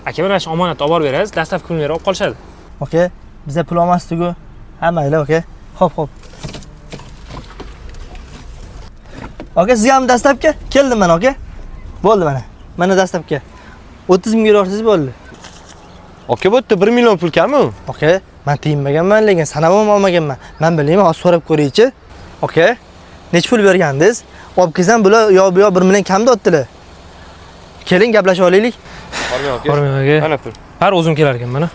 Aka mana shu omonatni olib borib berasiz, dastavka pulini berib olib qolishadi. Okey. Bizda pul olmasdi-ku. Ha, mayli, okey. Xo'p. Okey, sizga ham dastavka keldim men, okey? Bo'ldi mana. Mana dastavka. 30 ming berasiz bo'ldi. Aka bu yerda 1 million pul kammi? Okey. Men tiyinmaganman, lekin sanab ham olmaganman. Men bilmayman, hozir so'rab ko'raychi. Okey. Nech pul bergandingiz? Olib kelsam bular yo bu yo 1 million kamda o'tdilar. Keling gaplashib olaylik. Bormayman aka. Mana pul. Har o'zim kelar ekan mana.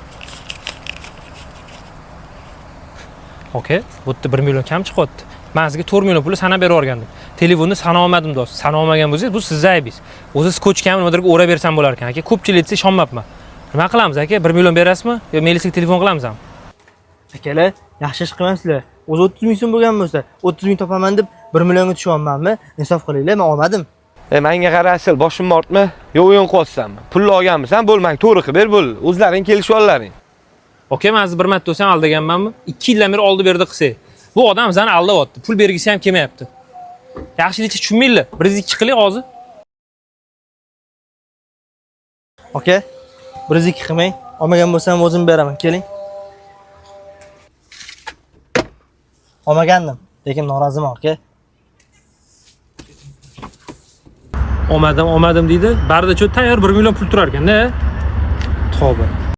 Okey, bu yerda 1 million kam chiqyapti. Men sizga 4 million pulni sanab berib yuborgandim. Telefonni sana olmadim do'st. Sana olmagan bo'lsangiz, bu sizning aybingiz. O'zingiz ko'chkamni nimadirga o'rab bersam bo'lar ekan aka. Ko'pchilik aytsa ishonmabman. Nima qilamiz aka? 1 million berasizmi yo melisga telefon qilamizmi? Akalar, yaxshi ish qilmaysizlar. O'zi 30 ming so'm bo'lgan bo'lsa, 30 ming topaman deb 1 millionga tushyapmanmi? Insof qilinglar, men olmadim. Menga qarasil, boshimni ortma. Yo o'yin qilyapsanmi? Pulni olganmisan, bo'lmang, to'g'ri qilib ber, bo'l. O'zlaring kelishib ollaring. Okey, men sizni bir marta o'sam aldaganmanmi? 2 yildan beri oldi berdi qilsak. Bu odam bizani aldayapti. Pul bergisi ham kelmayapti. Yaxshilikcha tushunmaylar. 1-2 qiling hozir. Okey. 1-2 qilmang. Olmagan bo'lsam o'zim beraman. Keling. Olmagandim, lekin noroziman, okey? Olmadim deydi. Barda cho't tayyor 1 million pul turar ekan-da. Tavba.